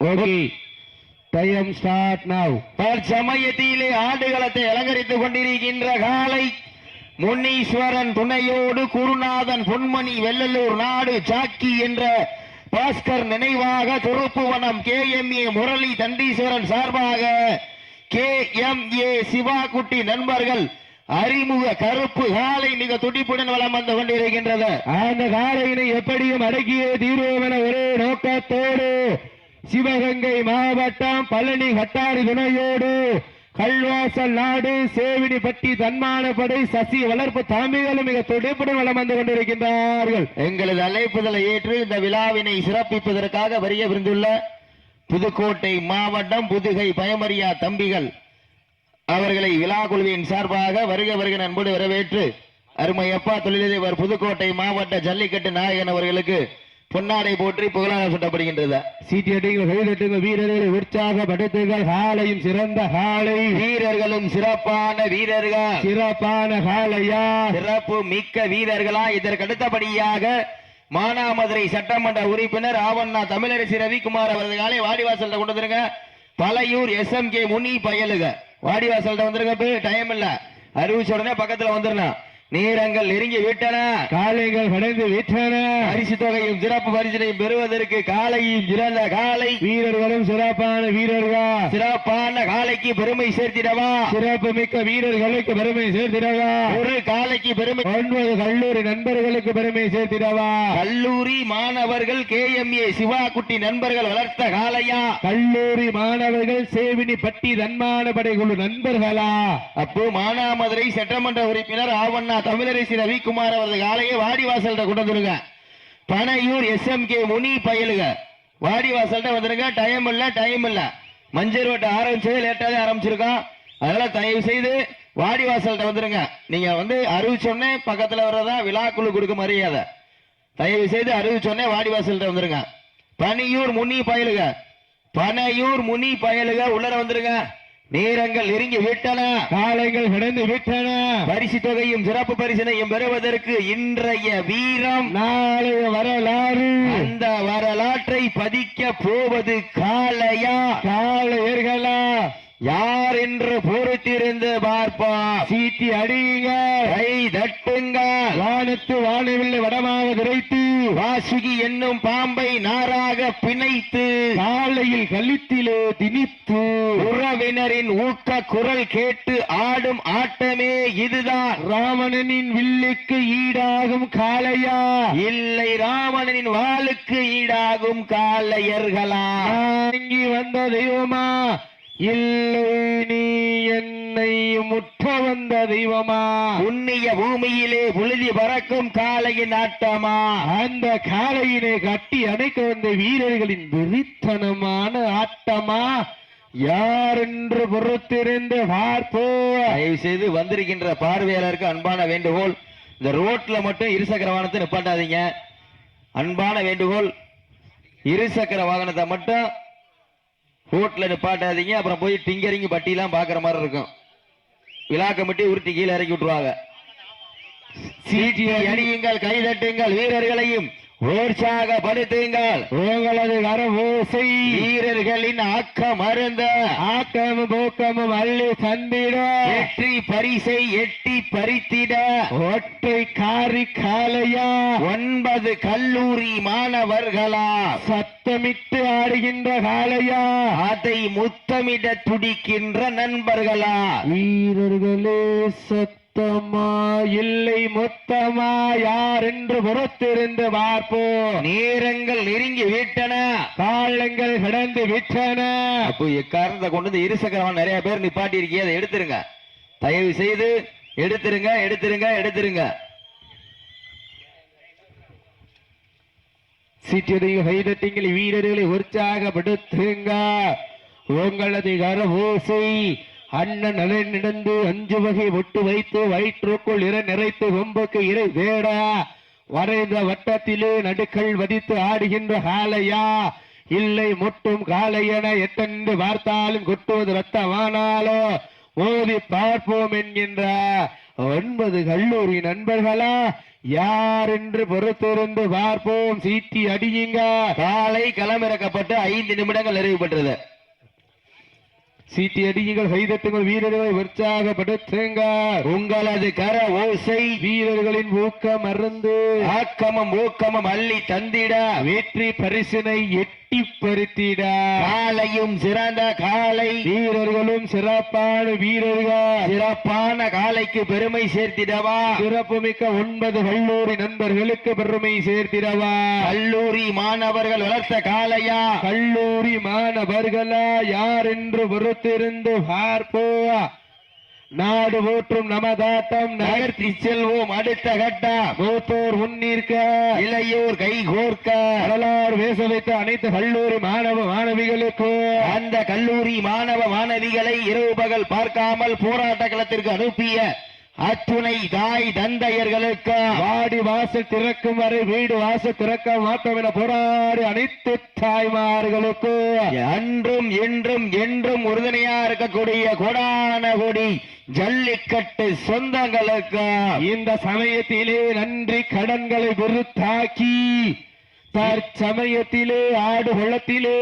Okay, time start now. தற்சமயத்திலே ஆடுகளத்தை அலங்கரித்துக் கொண்டிருக்கின்ற காலை முன்னீஸ்வரன் துணையோடு குருநாதன் பொன்மணி வெள்ளலூர் நாடு சாக்கி என்ற பாஸ்கர் நினைவாக துருப்புவனம் KMA முரளி தண்டீஸ்வரன் சார்பாக KMA சிவாகுட்டி நண்பர்கள் அறிமுக கருப்பு காலை மிக துடிப்புடன் வளம் வந்து கொண்டிருக்கின்றது. அந்த காலையினை எப்படியும் அடக்கிய தீர்வோம் என ஒரே நோக்கத்தோடு சிவகங்கை மாவட்டம் பழனி கட்டாரி துணையோடு கல்வாசல் நாடு சேவினிப்பட்டி தன்மானப்படை சசி வளர்ப்பு தாமிகளும் மிக துடிப்புடன் வளம் வந்து கொண்டிருக்கின்றார்கள். எங்களது அழைப்புதலை ஏற்று இந்த விழாவினை சிறப்பிப்பதற்காக வருகை புரிந்துள்ள புதுக்கோட்டை மாவட்டம் புதுகை பயமரியா தம்பிகள் அவர்களை விழா குழுவின் சார்பாக வருக வருக அன்போடு வரவேற்று அருமையப்பா தொழிலதிபர் புதுக்கோட்டை மாவட்ட ஜல்லிக்கட்டு நாயகன் அவர்களுக்கு பொன்னாடை போற்றி புகழாக சுட்டப்படுகின்றது. சீட்டியட்டுங்கள் வீரர்களை உற்சாகப்படுத்துங்கள். காலையும் சிறந்த காலை, வீரர்களும் சிறப்பான வீரர்கள், சிறப்பான காலையா, சிறப்பு மிக்க வீரர்களா. இதற்கு அடுத்தபடியாக மானாமதுரை சட்டமன்ற உறுப்பினர் ஆவண்ணா தமிழரசி ரவிக்குமார் அவரது காலை வாடிவாசல்ல கொண்டு வந்துருங்க. பழையூர் SMK முனி பயலுக வாடிவாசல்ல வந்துருங்க. டைம் இல்ல, அறிவிச்ச உடனே பக்கத்துல வந்துடணும். நேரங்கள் நெருங்கி விட்டன, காலைகள் கடந்து விட்டன. பரிசு தொகையும் சிறப்பு பரிசினையும் பெறுவதற்கு காலையும் சிறந்த காலை, வீரர்களும் சிறப்பான வீரர்கள், சிறப்பான காலைக்கு பெருமை சேர்த்திடவா, சிறப்பு மிக்க வீரர்களுக்கு பெருமை சேர்த்திடவா, ஒரு காலைக்கு பெருமை 9 கல்லூரி நண்பர்களுக்கு பெருமை சேர்த்திடவா. கல்லூரி மாணவர்கள் KMA சிவாகுட்டி நண்பர்கள் வளர்த்த காலையா, கல்லூரி மாணவர்கள் சேவினிப்பட்டி தன்மான படைக்குழு நண்பர்களா. அப்போ மானாமதுரை சட்டமன்ற உறுப்பினர் ஆவண்ணா தமிழரசி ரவிக்குமார் அவரது காலையை வாடிவாசல் கொண்டு வந்துருங்க. பனையூர் SMK முனி பயலுக வாடிவாசல்கிட்ட வந்துருங்க. டைம் இல்ல, மஞ்சள் ரோட்டை ஆரம்பிச்சது லேட்டாக ஆரம்பிச்சிருக்கோம். அதனால தயவு செய்து வாடிவாசல்கிட்ட வந்துருங்க. நீங்க அறிவிச்சோன்னே பக்கத்துல வர்றதா விழாக்குழு கொடுக்க மரியாதை. தயவு செய்து அறிவிச்சோன்னே வாடிவாசல்கிட்ட வந்துருங்க. பனையூர் முனி பயலுக, பனையூர் முனி பயலுக உள்ளர வந்துருங்க. நேரங்கள் நெருங்கி விட்டன, காலைகள் கடந்து விட்டன. பரிசு தொகையும் சிறப்பு பரிசினையும் பெறுவதற்கு இன்றைய வீரம் நாளைய வரலாறு. அந்த வரலாற்றை பதிக்க போவது காளையா, காளையர்களா, யார் என்று பொறுத்திருந்து பார்ப்பா. சீட்டி அடியுங்க, கை தட்டுங்க. வானத்து வானவில்லை வடமாக விரைத்து வாசுகி என்னும் பாம்பை நாராக பிணைத்து காலையில் கழித்திலே திணித்து உறவினரின் ஊக்க குரல் கேட்டு ஆடும் ஆட்டமே இதுதான். ராவணனின் வில்லுக்கு ஈடாகும் காளையா, இல்லை ராவணனின் வாளுக்கு ஈடாகும் காளையர்களா. இங்கி வந்த தெய்வமா, இல்லை நீ என்னை முற்ற வந்த தெய்வமா, புண்ணிய பூமியிலே புழுதி பறக்கும் காளையின் ஆட்டமா, அந்த காளையினை கட்டி அணைக்க வந்த வீரர்களின் வெறித்தனமான ஆட்டமா, யார் என்று பொறுத்திருந்து பார்ப்போ. தயவு செய்து வந்திருக்கின்ற பார்வையாளருக்கு அன்பான வேண்டுகோள், இந்த ரோட்ல மட்டும் இருசக்கர வாகனத்தை நிப்பாட்டாதீங்க. அன்பான வேண்டுகோள், இருசக்கர வாகனத்தை மட்டும் ரோட்ல நிப்பாட்டாதீங்க. அப்புறம் போய் டிங்கரிங் பட்டியெல்லாம் பாக்குற மாதிரி இருக்கும். விழா கமிட்டி உருட்டி கீழே இறக்கி விட்டுருவாங்க. சீட்டி அடியுங்கள், கைதட்டுங்கள், வீரர்களையும் உற்சாகப்படுத்துங்கள். உங்களது கரவோசை வீரர்களின் ஆக்கம் அருந்த ஆக்கமும் போக்கமும் அள்ளி தந்திட, வெற்றி பரிசை எட்டி பறித்திட ஒற்றை காரி காளையா, 9 கல்லூரி மாணவர்களா, சத்தமிட்டு ஆடுகின்ற காளையா, அதை முத்தமிட துடிக்கின்ற நண்பர்களா. வீரர்களே சத்தமா இல்லை மொத்தமா, யார் என்று பொறுத்திருந்து பார்ப்போம். நேரங்கள் நெருங்கி விட்டன, காலங்கள் கடந்து விட்டன. அப்போ எக்காரணத்தை கொண்டு இருசக்கரமா நிறைய பேர் நிப்பாட்டி இருக்கீங்க, அதை எடுத்துருங்க. தயவு செய்து எடுத்துருங்க. சீட்டியதையும் கைதட்டிங்கள், வீரர்களை உற்சாகப்படுத்துங்க. உங்களது கரவோசை அண்ணன் நலன் நடந்து 5 வகை ஒட்டு வைத்து வயிற்றுக்குள் நிறைத்து கொம்புக்கு இறை வேட வரைந்த வட்டத்திலே நடுக்கள் வதித்து ஆடுகின்ற காளையா, இல்லை முட்டும் காளையன எத்தென்று பார்த்தாலும் கொட்டுவது ரத்தமானாலோ மோதி பார்ப்போம் என்கின்ற 9 கல்லூரி நண்பர்களா, யார் என்று பொறுத்திருந்து பார்ப்போம். சீட்டி அடியுங்க. காலை களமிறக்கப்பட்டு 5 நிமிடங்கள் நிறைவு பெற்றது. சீட்டி அடியுங்கள், கைதட்டுங்கள், வீரர்களை உற்சாகப்படுத்துங்க. உங்களது கர ஓசை வீரர்களின் ஊக்கம் அருந்து ஆக்கமும் ஊக்கமும் அள்ளி தந்திட வெற்றி பரிசினை எட்டி பறித்திட காலையும் சிறந்த காலை வீரர்களும் சிறப்பான வீரர்கள் சிறப்பான காலைக்கு பெருமை சேர்த்திடவா சிறப்புமிக்க 9 கல்லூரி நண்பர்களுக்கு பெருமை சேர்த்திடவா கல்லூரி மாணவர்கள் வளர்த்த காலையா கல்லூரி மாணவர்களா யார் என்று பொறுத்திருந்து பார்ப்போம். நாடு போற்றும் நமதாட்டம் நகர்த்தி செல்வோம் அடுத்த கட்டா மூத்தோர் முன்னிற்க இளையோர் கை கோர்க்க வரலாறு பேச வைத்த அனைத்து கல்லூரி மாணவ மாணவிகளுக்கும் அந்த கல்லூரி மாணவ மாணவிகளை இரவு பகல் பார்க்காமல் போராட்ட களத்திற்கு அனுப்பிய அத்துணை தாய் தந்தையர்களுக்கு வாடி வாசல் திறக்கும் வரை வீடு வாசல் திறக்க மாட்டோம் என போராடி அனைத்து தாய்மார்களுக்கு அன்றும் என்றும் என்றும் உறுதுணையா இருக்கக்கூடிய கோடான கோடி ஜல்லிக்கட்டு சொந்தங்களுக்கு இந்த சமயத்திலே நன்றி கடன்களை விருத்தாக்கி தற்சமயத்திலே ஆடு குளத்திலே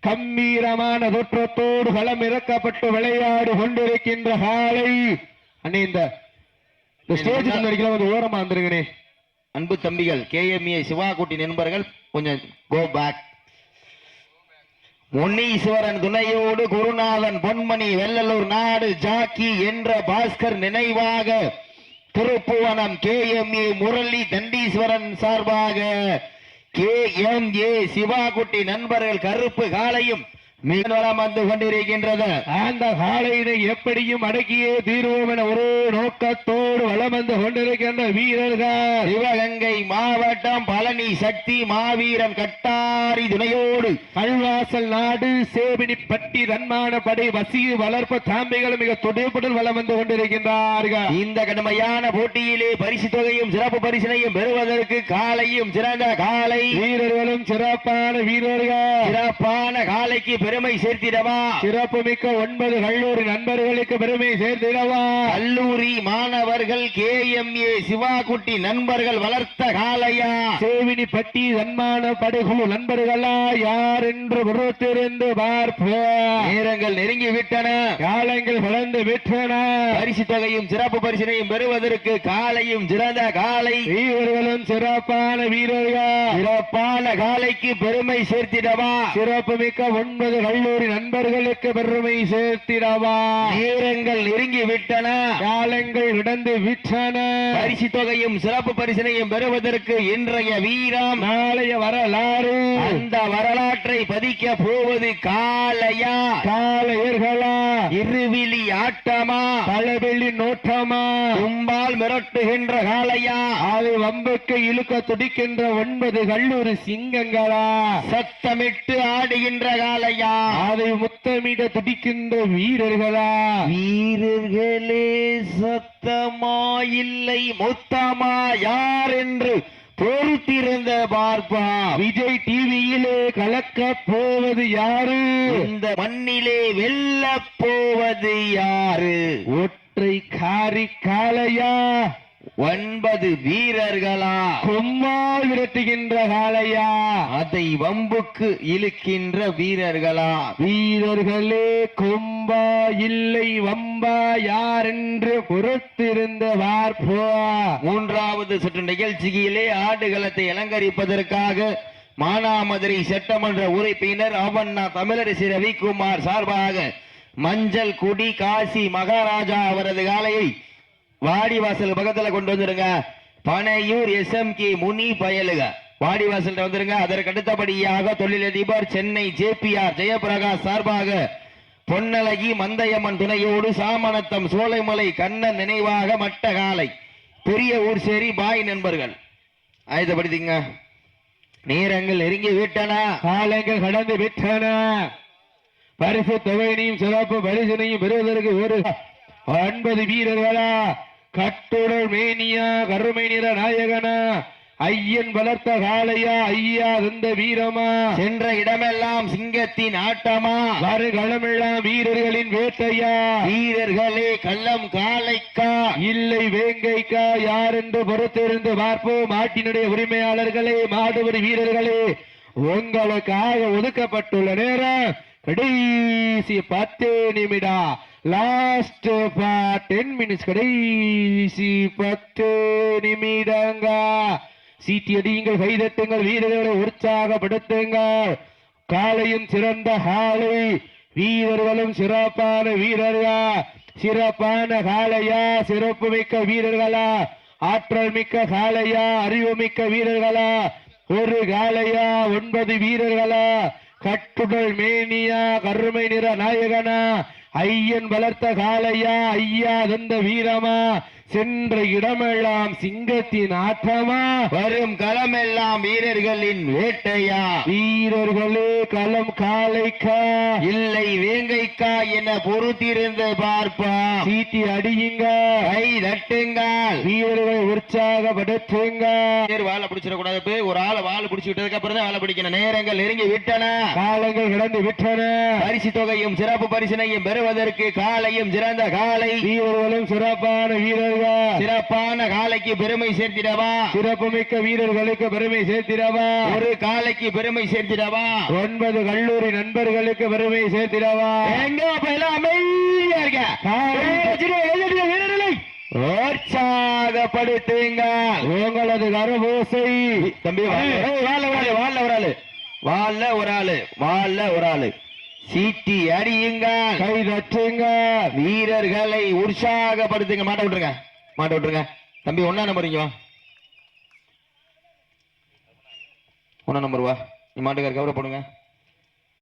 கம்பீரமான தோற்றத்தோடு களம் இறக்கப்பட்டு விளையாடு கொண்டிருக்கின்ற காலை அண்ணே இந்த ஸ்டேஜ் அடிக்கலாம், வந்து ஓரமா வந்துருங்கண்ணே. அன்பு தம்பிகள் KMA சிவாகுட்டி நண்பர்கள் கொஞ்சம் கோ பேக். முன்னீஸ்வரன் துணையோடு குருநாதன் பொன்மணி வெள்ளலூர் நாடு ஜாக்கி என்ற பாஸ்கர் நினைவாக திருப்புவனம் KMA முரளி தண்டீஸ்வரன் சார்பாக KMA சிவாகுட்டி நண்பர்கள் கருப்பு காலையும் மிக வளம் வந்து கொண்டிருக்கின்றது. அந்த காலையினை எப்படியும் அடக்கியே தீர்வோம் என ஒரு நோக்கத்தோடு வளம் வந்து கொண்டிருக்கின்ற வீரர்கள் சிவகங்கை மாவட்டம் பழனி சக்தி மாவீரன் கட்டாரி துணையோடு கல்வாசல் நாடு சேவினிப்பட்டி தன்மான படை வசிய வளர்ப்பு தாம்பிகள் மிக துடிப்புடன் வளம் வந்து கொண்டிருக்கின்றார்கள். இந்த கடுமையான போட்டியிலே பரிசு தொகையும் சிறப்பு பரிசினையும் பெறுவதற்கு காலையும் சிறந்த காலை வீரர்களும் சிறப்பான வீரர்கள் சிறப்பான காலைக்கு பெருமை சேர்த்திடவா சிறப்பு மிக்க 9 கல்லூரி நண்பர்களுக்கு பெருமை சேர்த்திடவா கல்லூரி மாணவர்கள் KMA சிவாகுட்டி நண்பர்கள் வளர்த்த காலையா சேவினிப்பட்டி தன்மான படைகுழு நண்பர்களா யார் என்று பொறுத்திருந்து பார்ப்போம். நேரங்கள் நெருங்கி விட்டன, காலங்கள் வளர்ந்து விட்டன. பரிசு தொகையும் சிறப்பு பரிசினையும் பெறுவதற்கு காலையும் சிறந்த காலை வீரர்களும் சிறப்பான வீரர்கள் சிறப்பான காலைக்கு பெருமை சேர்த்திடவா சிறப்பு மிக்க 9 கல்லூரி நண்பர்களுக்கு பெருமை சேர்த்திடவா நேரங்கள் நெருங்கி விட்டன, காலங்கள் இடந்து விட்டன. பரிசு தொகையும் சிறப்பு பரிசினையும் பெறுவதற்கு இன்றைய வீரம் நாளைய வரலாறு அந்த வரலாற்றை பதிக்க போவது காலையா காலையர்களா இருவிழி ஆட்டமா பலவெளி நோட்டமா கும்பால் மிரட்டுகின்ற காலையா அதை வம்புக்கு இழுக்க துடிக்கின்ற 9 கல்லூரி சிங்கங்களா சத்தமிட்டு ஆடுகின்ற காலையா அதை முத்தமிட துடிக்கின்ற வீரர்களா வீரர்களே சத்தமா இல்லை மொத்தமா யார் என்று பொறுத்திருந்த பார்ப்பா. விஜய் டிவியிலே கலக்க போவது யாரு இந்த மண்ணிலே வெல்ல போவது யாரு ஒற்றை காரி காளையா 9 வீரர்களா கொம்மால் விரட்டுகின்ற காளையா அதை வம்புக்கு இழுக்கின்ற வீரர்களா வீரர்களே கொம்பா இல்லை வம்பா யார் என்று பொறுத்திருந்த பார்ப்போ. 3வது சுற்று நிகழ்ச்சியிலே ஆடுகளத்தை அலங்கரிப்பதற்காக மானாமதுரை சட்டமன்ற உறுப்பினர் அவண்ணா தமிழரசி ரவிக்குமார் சார்பாக மஞ்சள் குடி காசி மகாராஜா அவரது காலையை வாடிவாசல் பக்கத்துல கொண்டு வந்துருங்க. பனையூர் SMK முனி பயலுக வாடிவாசல் வந்துருங்க. அதற்கு அடுத்தபடியாக தொழிலதிபர் சென்னை JPR ஜெயபிரகாஷ் சார்பாக பொன்னழகி மந்தையம்மன் துணையோடு சாமநத்தம் சோலைமலை கண்ணன் நினைவாக மட்ட காலை பெரிய ஊர் சேரி பாய் நண்பர்கள் ஆயுதப்படுத்திங்க. நேரங்கள் நெருங்கி விட்டன, காலங்கள் கடந்து விட்டன. பரிசு தொகையினையும் சிறப்பு பரிசினையும் பெறுவதற்கு ஒரு 9 வீரர்களா கட்டுடல் மேனியா கருமை நிற நாயகனா ஐயன் வளர்த்த காளையா ஐயா தந்த வீரமா சென்ற இடமெல்லாம் சிங்கத்தின் ஆட்டமா வருகளமெல்லாம் வீரர்களின் வேட்டையா வீரர்களே கள்ளம் காளைக்கா இல்லை வேங்கைக்கா யார் என்று பொறுத்திருந்து பார்ப்போம். மாட்டினுடைய உரிமையாளர்களே மாடுபடி வீரர்களே உங்களுக்காக ஒதுக்கப்பட்டுள்ள நேரம் கடைசி 10 நிமிடம். Last 10 minutes. கடைசி 10 நிமிடங்க. சீட்டி அடியுங்கள், கைதட்டுங்கள், வீரர்களை உற்சாகப்படுத்துங்கள். காலையும் சிறந்த காலை, வீரர்களும் சிறப்பான வீரர்கள். சிறப்பான காளையா, சிறப்பு மிக்க வீரர்களா, ஆற்றல் மிக்க காளையா, அறிவு மிக்க வீரர்களா, ஒரு காளையா 9 வீரர்களா, கட்டுடல் மேனியா, கருமை நிற நாயகனா, ஐயன் வளர்த்த காளையா ஐயா தந்த வீரமா, சென்ற இடமெல்லாம் சிங்கத்தின் ஆட்டமா, வரும் களமெல்லாம் வீரர்களின் வேட்டையா, வீரர்களே களம் காளைக்கா இல்லை வேங்கைக்கா என பொறுத்திருந்து பார்ப்பா. சீட்டி அடியுங்க, கை தட்டுங்கள், வீரர்களை உற்சாகப்படுத்துங்க. வாழை பிடிச்சிடக்கூடாது. ஒரு ஆளை வாழை பிடிச்சு விட்டதுக்கு அப்புறம் தான் வாழை பிடிக்கணும். நேரங்கள் நெருங்கி விட்டன, காலங்கள் கடந்து விட்டன. பரிசு தொகையும் சிறப்பு பரிசினையும் பெறுவதற்கு காலையும் சிறந்த காலை, வீரர்களும் சிறப்பான வீரர்கள். சிறப்பான காலைக்கு பெருமை சேர்த்திடவா, சிறப்பு மிக்க வீரர்களுக்கு பெருமை சேர்த்திடவா, ஒரு காலைக்கு பெருமை சேர்த்திடவா, 9 கல்லூரி நண்பர்களுக்கு பெருமை சேர்த்திடவா. எங்க அப்ப எல்லாம் அமைதியா இருக்க, வீரர்களை உற்சாகப்படுத்துங்க. உங்களது கரபூசை. தம்பி வாழ்ல ஒரு ஆளு சீட்டி அடியுங்க, கை தட்டுங்க, வீரர்களை உற்சாகப்படுத்துங்க. மாட்ட விட்டுருங்க தம்பி. 1ஆம் நம்பர் இங்க வா, 1ஆம் நம்பர் வா. நீ மாட்டுக்கார கவலை போடுங்க.